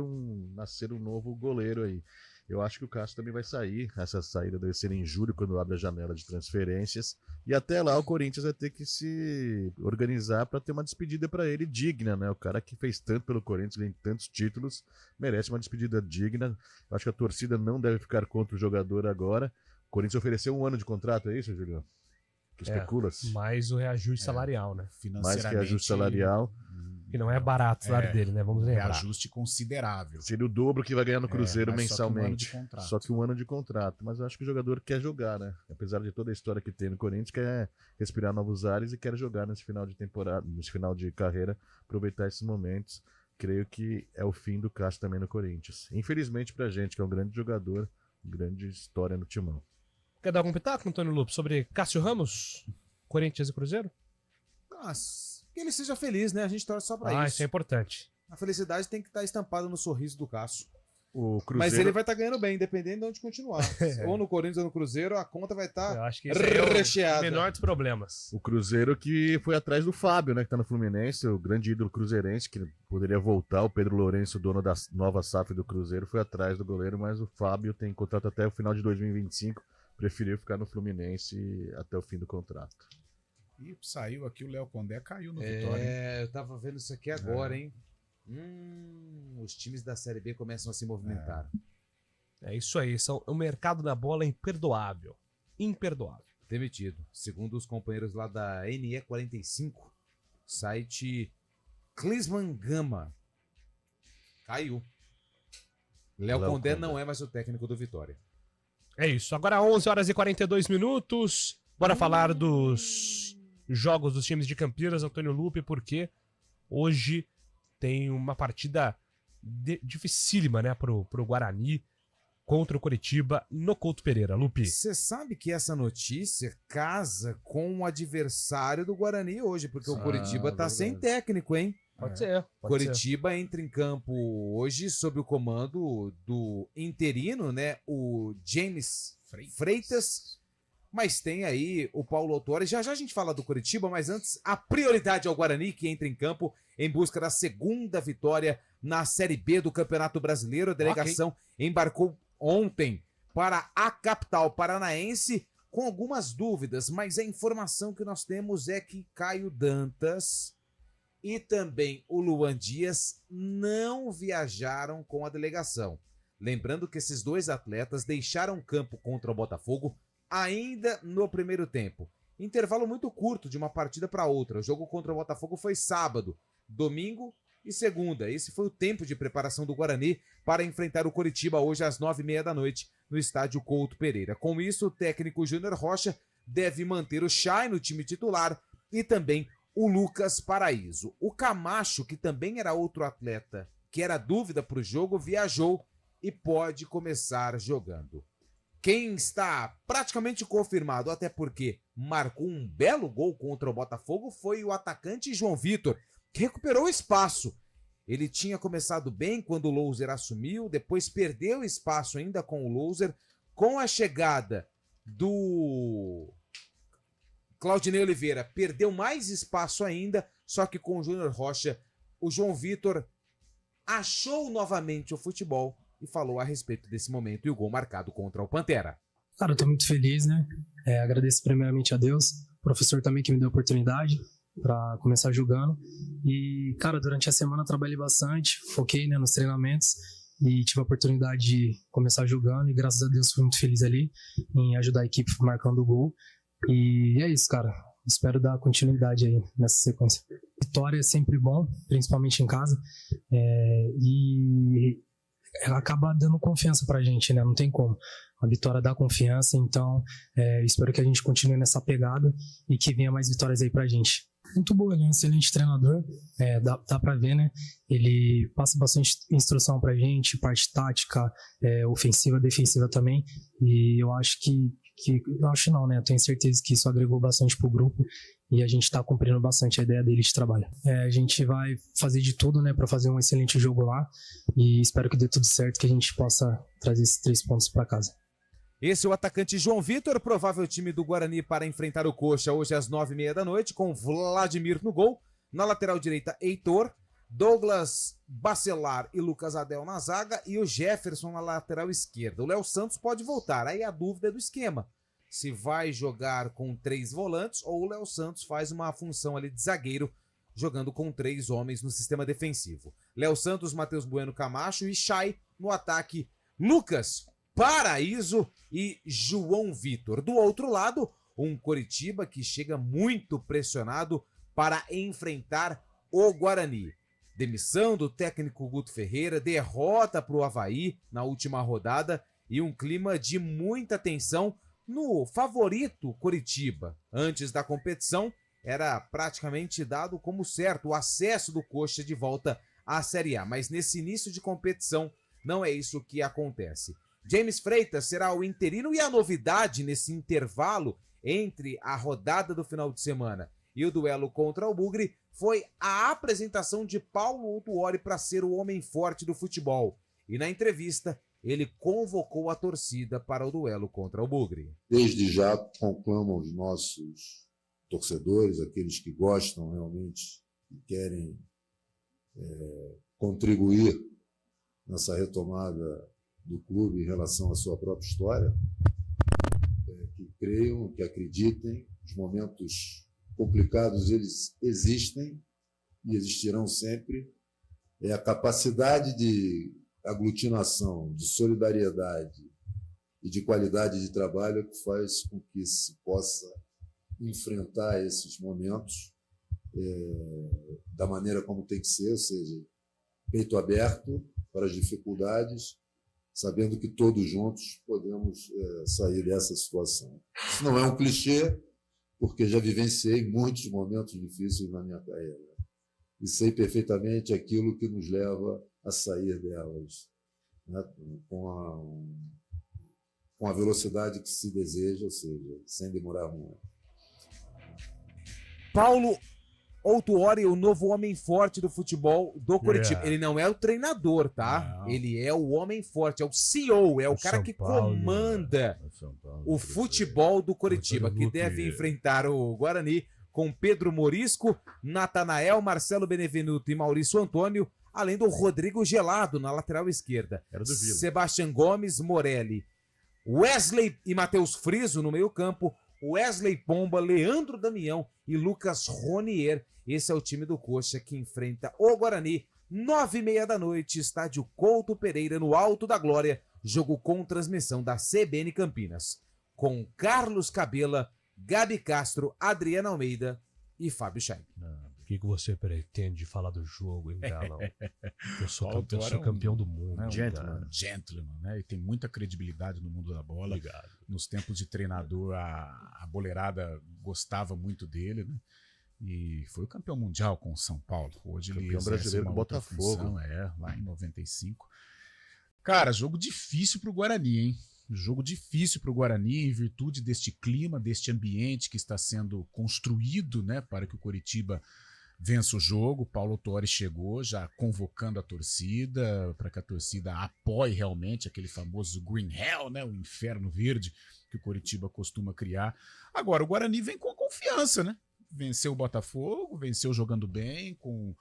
nascer um novo goleiro aí. Eu acho que o Cássio também vai sair, essa saída deve ser em julho, quando abre a janela de transferências, e até lá o Corinthians vai ter que se organizar para ter uma despedida para ele digna, né? O cara que fez tanto pelo Corinthians, ganhou tantos títulos, merece uma despedida digna. Eu acho que a torcida não deve ficar contra o jogador agora. O Corinthians ofereceu 1 ano de contrato, é isso, Julião? Que especula-se? Mais o reajuste salarial, né? Mais que reajuste salarial. Que não é barato o salário dele, né? Vamos lembrar. Reajuste considerável. Seria o dobro que vai ganhar no Cruzeiro mensalmente. Só que 1 ano de contrato. Mas eu acho que o jogador quer jogar, né? Apesar de toda a história que tem no Corinthians, quer respirar novos ares e quer jogar nesse final de temporada, nesse final de carreira, aproveitar esses momentos. Creio que é o fim do Cássio também no Corinthians. Infelizmente pra gente, que é um grande jogador, grande história no timão. Quer dar algum pitaco, Antônio Lupo, sobre Cássio Ramos, Corinthians e Cruzeiro? Que ele seja feliz, né? A gente torce só pra isso. Isso é importante. A felicidade tem que estar estampada no sorriso do Cássio. O Cruzeiro... Mas ele vai estar ganhando bem, independente de onde continuar. Ou no Corinthians ou no Cruzeiro, a conta vai estar Eu acho que esse é recheada. o menor dos problemas. O Cruzeiro que foi atrás do Fábio, né? Que tá no Fluminense, o grande ídolo cruzeirense, que poderia voltar. O Pedro Lourenço, dono da nova SAF do Cruzeiro, foi atrás do goleiro, mas o Fábio tem contrato até o final de 2025. Preferiu ficar no Fluminense até o fim do contrato. E saiu aqui, o Léo Condé caiu no Vitória. Eu tava vendo isso aqui agora, hein? Os times da Série B começam a se movimentar. É isso aí, o mercado da bola é imperdoável. Imperdoável. Demitido. Segundo os companheiros lá da NE45, site Clisman Gama. Caiu. Léo Condé não é mais o técnico do Vitória. É isso. Agora 11 horas e 42 minutos. Bora falar dos jogos dos times de Campinas, Antônio Lupe, porque hoje tem uma partida dificílima, né, pro Guarani contra o Coritiba no Couto Pereira. Lupe. Você sabe que essa notícia casa com o adversário do Guarani hoje, porque o Coritiba tá sem técnico, hein? Pode ser. Coritiba entra em campo hoje sob o comando do interino, né? O James Freitas. Mas tem aí o Paulo Autori. Já a gente fala do Coritiba, mas antes a prioridade ao Guarani, que entra em campo em busca da segunda vitória na Série B do Campeonato Brasileiro. A delegação embarcou ontem para a capital paranaense com algumas dúvidas, mas a informação que nós temos é que Caio Dantas e também o Luan Dias não viajaram com a delegação. Lembrando que esses dois atletas deixaram campo contra o Botafogo ainda no primeiro tempo. Intervalo muito curto de uma partida para outra. O jogo contra o Botafogo foi sábado, domingo e segunda. Esse foi o tempo de preparação do Guarani para enfrentar o Coritiba hoje às 9h30 da noite no estádio Couto Pereira. Com isso, o técnico Júnior Rocha deve manter o Chay no time titular e também o Lucas Paraíso. O Camacho, que também era outro atleta que era dúvida para o jogo, viajou e pode começar jogando. Quem está praticamente confirmado, até porque marcou um belo gol contra o Botafogo, foi o atacante João Vitor, que recuperou espaço. Ele tinha começado bem quando o Louser assumiu, depois perdeu espaço ainda com o Louser. Com a chegada do Claudinei Oliveira, perdeu mais espaço ainda, só que com o Júnior Rocha, o João Vitor achou novamente o futebol e falou a respeito desse momento e o gol marcado contra o Pantera. Cara, eu tô muito feliz, né? Agradeço primeiramente a Deus, o professor também que me deu a oportunidade para começar jogando. E, cara, durante a semana eu trabalhei bastante, foquei, né, nos treinamentos e tive a oportunidade de começar jogando e graças a Deus fui muito feliz ali em ajudar a equipe marcando o gol. E é isso, cara. Espero dar continuidade aí nessa sequência. Vitória é sempre bom, principalmente em casa. E acaba dando confiança pra gente, né? Não tem como. A vitória dá confiança, então espero que a gente continue nessa pegada e que venha mais vitórias aí pra gente. Muito boa, ele é um excelente treinador, dá pra ver, né? Ele passa bastante instrução pra gente, parte tática, ofensiva, defensiva também, e eu acho eu acho não, né? Eu tenho certeza que isso agregou bastante pro grupo e a gente tá cumprindo bastante a ideia dele de trabalho. A gente vai fazer de tudo, né, pra fazer um excelente jogo lá e espero que dê tudo certo, que a gente possa trazer esses 3 pontos pra casa. Esse é o atacante João Vitor, provável time do Guarani para enfrentar o Coxa hoje às 9h30 da noite, com Vladimir no gol. Na lateral direita, Heitor, Douglas Bacelar e Lucas Adel na zaga e o Jefferson na lateral esquerda. O Léo Santos pode voltar, aí a dúvida é do esquema. Se vai jogar com 3 volantes ou o Léo Santos faz uma função ali de zagueiro, jogando com 3 homens no sistema defensivo. Léo Santos, Matheus Bueno Camacho e Chay no ataque, Lucas Paraíso e João Vitor. Do outro lado, um Coritiba que chega muito pressionado para enfrentar o Guarani. Demissão do técnico Guto Ferreira, derrota para o Avaí na última rodada e um clima de muita tensão no favorito Coritiba. Antes da competição, era praticamente dado como certo o acesso do Coxa de volta à Série A, mas nesse início de competição não é isso que acontece. James Freitas será o interino e a novidade nesse intervalo entre a rodada do final de semana e o duelo contra o Bugre foi a apresentação de Paulo Autuori para ser o homem forte do futebol. E na entrevista, ele convocou a torcida para o duelo contra o Bugre. Desde já conclamo aos nossos torcedores, aqueles que gostam realmente e querem contribuir nessa retomada do clube em relação à sua própria história, que creiam, que acreditem, os momentos complicados eles existem e existirão sempre, a capacidade de aglutinação, de solidariedade e de qualidade de trabalho que faz com que se possa enfrentar esses momentos da maneira como tem que ser, ou seja, peito aberto para as dificuldades, sabendo que todos juntos podemos sair dessa situação. Isso não é um clichê, porque já vivenciei muitos momentos difíceis na minha carreira e sei perfeitamente aquilo que nos leva a sair delas, né, com a velocidade que se deseja, ou seja, sem demorar muito. Paulo Autuori, o novo homem forte do futebol do Coritiba. Ele não é o treinador, tá? Não. Ele é o homem forte, é o CEO, é o cara que comanda o futebol do Coritiba, que deve enfrentar o Guarani com Pedro Morisco, Natanael, Marcelo Benevenuto e Maurício Antônio, além do Rodrigo Gelado na lateral esquerda. Sebastião Gomes, Morelli, Wesley e Matheus Friso no meio-campo, Wesley Pomba, Leandro Damião e Lucas Ronier. Esse é o time do Coxa que enfrenta o Guarani, 9h30 da noite, estádio Couto Pereira, no Alto da Glória, jogo com transmissão da CBN Campinas, com Carlos Cabela, Gabi Castro, Adriana Almeida e Fábio Chaim. O que você pretende falar do jogo, hein, Galão? Eu sou campeão do mundo. Né, gentleman, né? E tem muita credibilidade no mundo da bola. Obrigado. Nos tempos de treinador, a boleirada gostava muito dele, né? E foi o campeão mundial com o São Paulo. Hoje ele campeão brasileiro do Botafogo. Função, lá em 95. Cara, jogo difícil pro Guarani, hein? Jogo difícil para o Guarani, em virtude deste clima, deste ambiente que está sendo construído, né, para que o Coritiba vença o jogo. Paulo Autuori chegou já convocando a torcida, para que a torcida apoie realmente aquele famoso Green Hell, né, o inferno verde que o Coritiba costuma criar. Agora, o Guarani vem com confiança, né? Venceu o Botafogo, venceu jogando bem, com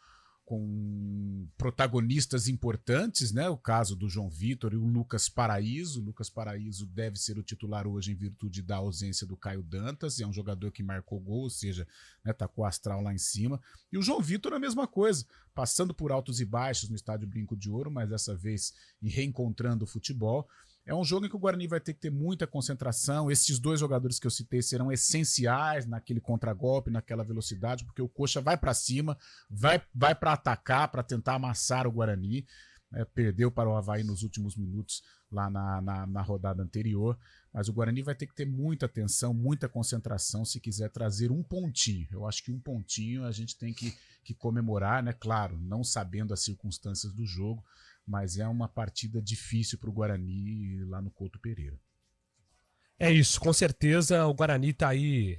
protagonistas importantes, né? O caso do João Vitor e o Lucas Paraíso. O Lucas Paraíso deve ser o titular hoje em virtude da ausência do Caio Dantas, é um jogador que marcou gol, ou seja, né, tá com o astral lá em cima. E o João Vitor a mesma coisa, passando por altos e baixos no estádio Brinco de Ouro, mas dessa vez reencontrando o futebol. É um jogo em que o Guarani vai ter que ter muita concentração. Esses dois jogadores que eu citei serão essenciais naquele contragolpe, naquela velocidade, porque o Coxa vai para cima, vai para atacar, para tentar amassar o Guarani. né? Perdeu para o Avaí nos últimos minutos lá na rodada anterior, mas o Guarani vai ter que ter muita atenção, muita concentração se quiser trazer um pontinho. Eu acho que um pontinho a gente tem que comemorar, né? Claro, não sabendo as circunstâncias do jogo, mas é uma partida difícil para o Guarani lá no Couto Pereira. É isso, com certeza o Guarani tá aí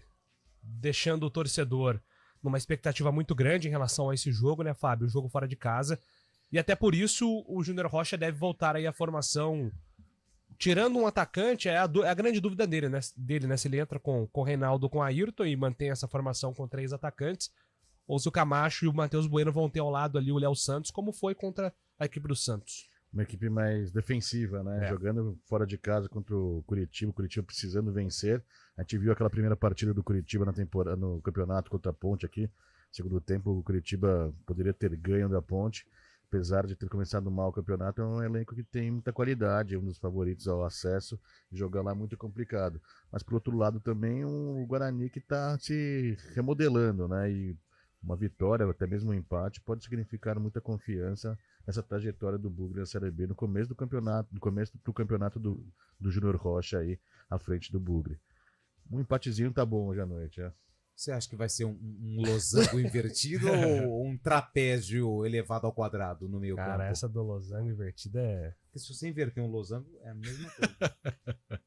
deixando o torcedor numa expectativa muito grande em relação a esse jogo, né, Fábio? O jogo fora de casa. E até por isso o Júnior Rocha deve voltar aí à formação. Tirando um atacante, é a grande dúvida dele, né? Se ele entra com o Reinaldo, com o Ayrton e mantém essa formação com 3 atacantes, ou se o Camacho e o Matheus Bueno vão ter ao lado ali o Léo Santos, como foi contra a equipe do Santos. Uma equipe mais defensiva, né? Jogando fora de casa contra o Curitiba precisando vencer. A gente viu aquela primeira partida do Curitiba no campeonato contra a Ponte aqui. Segundo tempo, o Curitiba poderia ter ganho da Ponte. Apesar de ter começado mal o campeonato, é um elenco que tem muita qualidade, é um dos favoritos ao acesso. Jogar lá é muito complicado. Mas, por outro lado, também o Guarani que está se remodelando, né? E uma vitória, até mesmo um empate, pode significar muita confiança nessa trajetória do Bugre na Série B no começo do campeonato, do Júnior Rocha aí à frente do Bugre. Um empatezinho tá bom hoje à noite, é. Você acha que vai ser um losango invertido ou um trapézio elevado ao quadrado no meio campo? Cara, essa do losango invertido é... Porque se você inverter um losango, é a mesma coisa.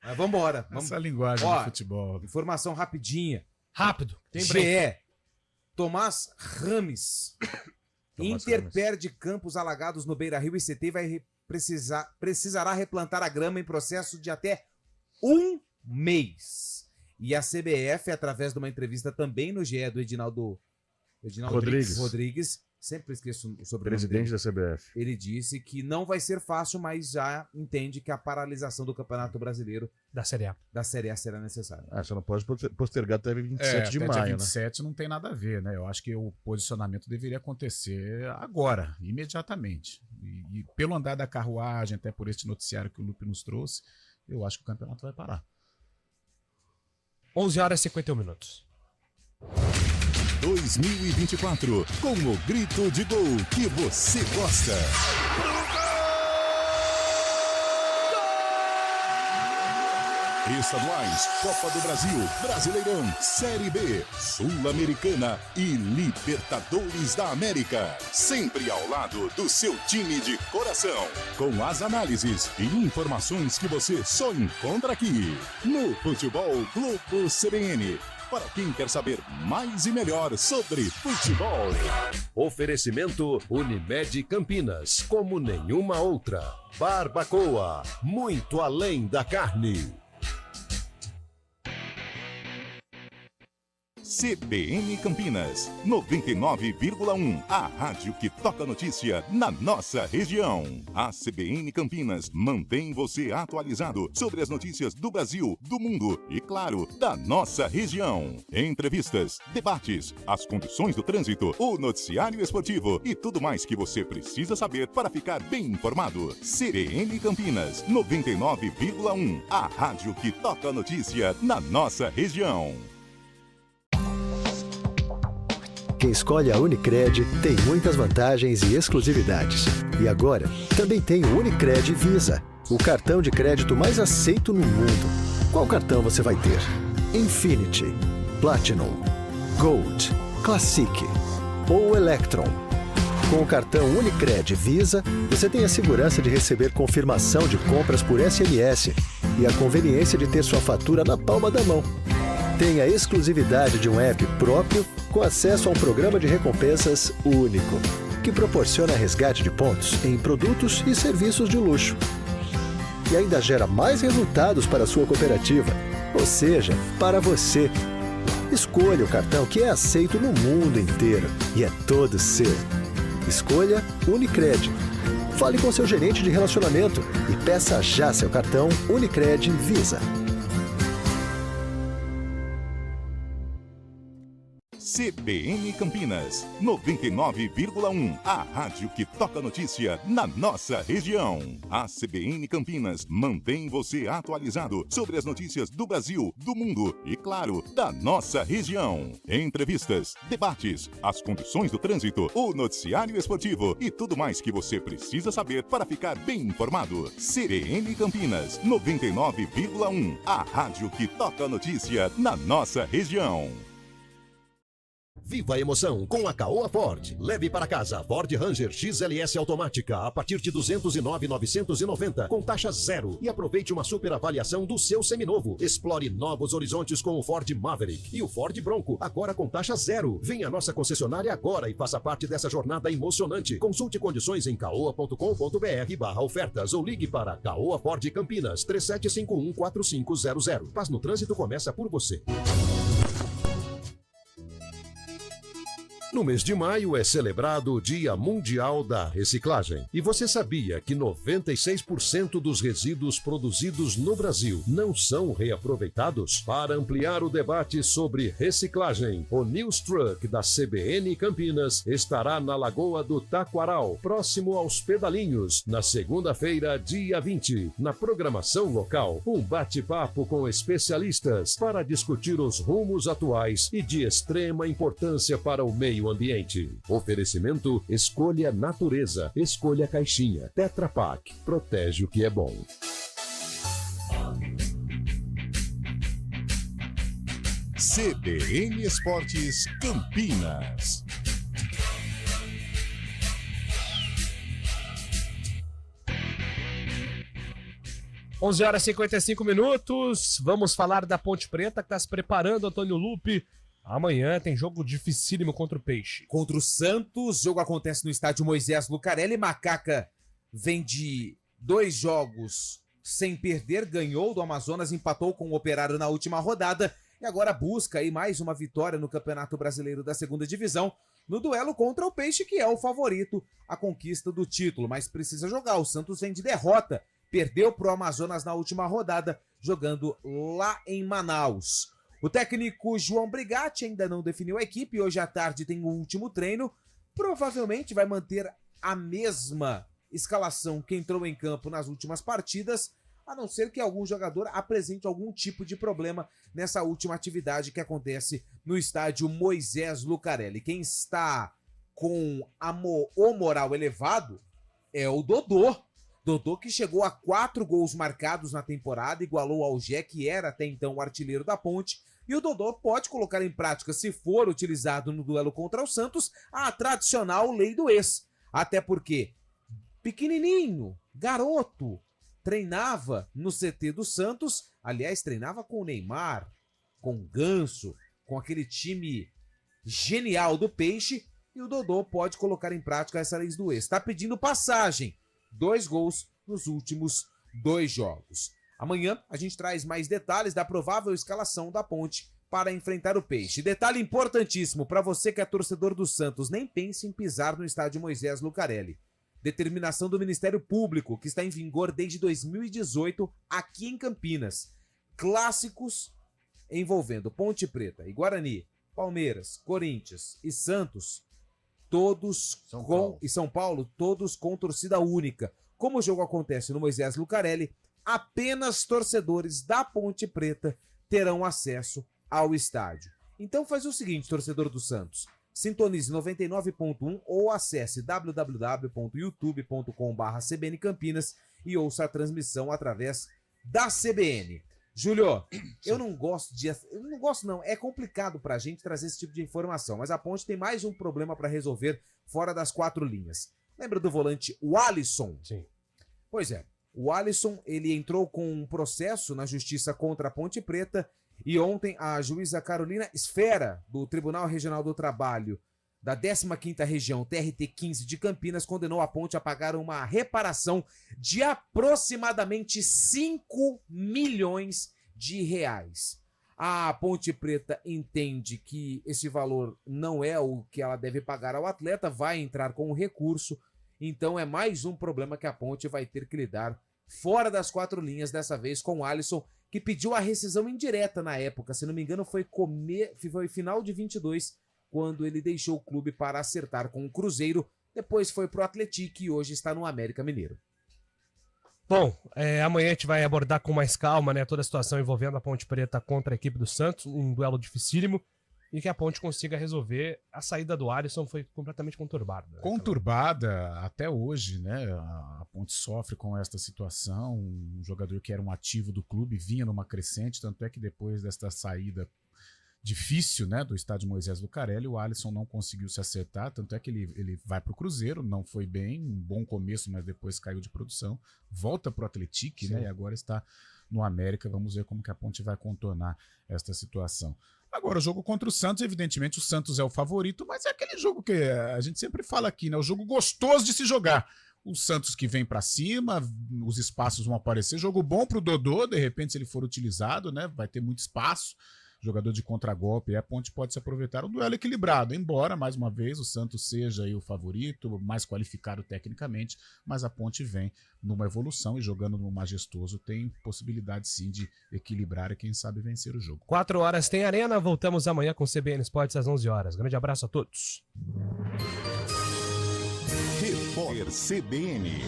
Mas vambora. Essa linguagem do futebol. Informação rapidinha. Rápido. Tem GE. Tomás Rames. Inter perde campos alagados no Beira-Rio e CT vai precisará replantar a grama em processo de até 1 mês. E a CBF, através de uma entrevista também no GE do Edinaldo Rodrigues, sempre esqueço sobre o presidente da CBF. Ele disse que não vai ser fácil, mas já entende que a paralisação do Campeonato Brasileiro da Série A será necessária. Só não pode postergar até 27 de maio, dia 27 não tem nada a ver, né? Eu acho que o posicionamento deveria acontecer agora, imediatamente. E pelo andar da carruagem, até por este noticiário que o Lupe nos trouxe, eu acho que o campeonato vai parar. 11h51. 2024, com o grito de gol que você gosta. Estaduais, Copa do Brasil, Brasileirão, Série B, Sul-Americana e Libertadores da América. Sempre ao lado do seu time de coração. Com as análises e informações que você só encontra aqui. No Futebol Globo CBN. Para quem quer saber mais e melhor sobre futebol. Oferecimento Unimed Campinas, como nenhuma outra. Barbacoa, muito além da carne. CBN Campinas, 99,1. A rádio que toca notícia na nossa região. A CBN Campinas mantém você atualizado sobre as notícias do Brasil, do mundo e, claro, da nossa região. Entrevistas, debates, as condições do trânsito, o noticiário esportivo e tudo mais que você precisa saber para ficar bem informado. CBN Campinas, 99,1. A rádio que toca notícia na nossa região. Quem escolhe a Unicred tem muitas vantagens e exclusividades. E agora, também tem o Unicred Visa, o cartão de crédito mais aceito no mundo. Qual cartão você vai ter? Infinity, Platinum, Gold, Classic ou Electron? Com o cartão Unicred Visa, você tem a segurança de receber confirmação de compras por SMS e a conveniência de ter sua fatura na palma da mão. Tem a exclusividade de um app próprio com acesso a um programa de recompensas único, que proporciona resgate de pontos em produtos e serviços de luxo. E ainda gera mais resultados para a sua cooperativa, ou seja, para você. Escolha o cartão que é aceito no mundo inteiro e é todo seu. Escolha Unicred. Fale com seu gerente de relacionamento e peça já seu cartão Unicred Visa. CBN Campinas, 99,1. A rádio que toca notícia na nossa região. A CBN Campinas mantém você atualizado sobre as notícias do Brasil, do mundo e, claro, da nossa região. Entrevistas, debates, as condições do trânsito, o noticiário esportivo e tudo mais que você precisa saber para ficar bem informado. CBN Campinas, 99,1. A rádio que toca notícia na nossa região. Viva a emoção com a Caoa Ford. Leve para casa Ford Ranger XLS automática a partir de 209.990 com taxa zero e aproveite uma super avaliação do seu seminovo. Explore novos horizontes com o Ford Maverick e o Ford Bronco agora com taxa zero. Venha à nossa concessionária agora e faça parte dessa jornada emocionante. Consulte condições em caoa.com.br/ofertas ou ligue para Caoa Ford Campinas 3751-4500. Paz no trânsito começa por você. No mês de maio é celebrado o Dia Mundial da Reciclagem. E você sabia que 96% dos resíduos produzidos no Brasil não são reaproveitados? Para ampliar o debate sobre reciclagem, o News Truck da CBN Campinas estará na Lagoa do Taquaral, próximo aos Pedalinhos, na segunda-feira, dia 20. Na programação local, um bate-papo com especialistas para discutir os rumos atuais e de extrema importância para o meio ambiente. Oferecimento: escolha natureza, escolha caixinha. Tetra Pak, protege o que é bom. CBN Esportes Campinas. Onze horas e 55 minutos. Vamos falar da Ponte Preta que está se preparando, Antônio Lupe. Amanhã tem jogo dificílimo contra o Peixe. Contra o Santos, o jogo acontece no estádio Moisés Lucarelli. Macaca vem de 2 jogos sem perder, ganhou do Amazonas, empatou com o Operário na última rodada e agora busca aí mais uma vitória no Campeonato Brasileiro da Segunda Divisão, no duelo contra o Peixe, que é o favorito à conquista do título, mas precisa jogar. O Santos vem de derrota, perdeu para o Amazonas na última rodada, jogando lá em Manaus. O técnico João Brigatti ainda não definiu a equipe, hoje à tarde tem o último treino, provavelmente vai manter a mesma escalação que entrou em campo nas últimas partidas, a não ser que algum jogador apresente algum tipo de problema nessa última atividade que acontece no estádio Moisés Lucarelli. Quem está com o moral elevado é o Dodô. Dodô, que chegou a 4 gols marcados na temporada, igualou ao Gé, que era até então o artilheiro da Ponte, e o Dodô pode colocar em prática, se for utilizado no duelo contra o Santos, a tradicional lei do ex. Até porque, pequenininho, garoto, treinava no CT do Santos, aliás, treinava com o Neymar, com o Ganso, com aquele time genial do Peixe, e o Dodô pode colocar em prática essa lei do ex. Está pedindo passagem. 2 gols nos últimos 2 jogos. Amanhã a gente traz mais detalhes da provável escalação da Ponte para enfrentar o Peixe. Detalhe importantíssimo para você que é torcedor do Santos, nem pense em pisar no estádio Moisés Lucarelli. Determinação do Ministério Público, que está em vigor desde 2018 aqui em Campinas. Clássicos envolvendo Ponte Preta e Guarani, Palmeiras, Corinthians e Santos, todos e São Paulo, todos com torcida única. Como o jogo acontece no Moisés Lucarelli, apenas torcedores da Ponte Preta terão acesso ao estádio. Então faz o seguinte, torcedor do Santos, sintonize 99.1 ou acesse www.youtube.com/CBN Campinas e ouça a transmissão através da CBN. Júlio, eu não gosto, é complicado pra gente trazer esse tipo de informação, mas a Ponte tem mais um problema pra resolver fora das 4 linhas. Lembra do volante Alisson? Sim. Pois é, o Alisson, ele entrou com um processo na justiça contra a Ponte Preta e ontem a juíza Carolina Esfera, do Tribunal Regional do Trabalho da 15ª Região, TRT 15 de Campinas, condenou a Ponte a pagar uma reparação de aproximadamente 5 milhões de reais. A Ponte Preta entende que esse valor não é o que ela deve pagar ao atleta, vai entrar com um recurso, então é mais um problema que a Ponte vai ter que lidar fora das 4 linhas, dessa vez com o Alisson, que pediu a rescisão indireta na época, se não me engano foi final de 22, quando ele deixou o clube para acertar com o Cruzeiro, depois foi pro Atlético e hoje está no América Mineiro. Bom, amanhã a gente vai abordar com mais calma, né, toda a situação envolvendo a Ponte Preta contra a equipe do Santos, um duelo dificílimo, e que a Ponte consiga resolver. A saída do Alisson foi completamente conturbada. Né? Conturbada até hoje, né? A Ponte sofre com esta situação. Um jogador que era um ativo do clube vinha numa crescente, tanto é que depois desta saída difícil, né, do estádio Moisés Lucarelli, o Alisson não conseguiu se acertar, tanto é que ele vai para o Cruzeiro, não foi bem, um bom começo, mas depois caiu de produção, volta para o Atlético, né, e agora está no América. Vamos ver como que a Ponte vai contornar esta situação. Agora, o jogo contra o Santos, evidentemente o Santos é o favorito, mas é aquele jogo que a gente sempre fala aqui, né, o jogo gostoso de se jogar. O Santos que vem para cima, os espaços vão aparecer, jogo bom para o Dodô, de repente se ele for utilizado, né, vai ter muito espaço. Jogador de contragolpe, a Ponte pode se aproveitar. Um duelo equilibrado, embora, mais uma vez, o Santos seja aí o favorito, mais qualificado tecnicamente, mas a Ponte vem numa evolução e jogando no Majestoso tem possibilidade sim de equilibrar e quem sabe vencer o jogo. 4 horas tem Arena, voltamos amanhã com o CBN Esportes às 11 horas. Grande abraço a todos. Repórter CBN.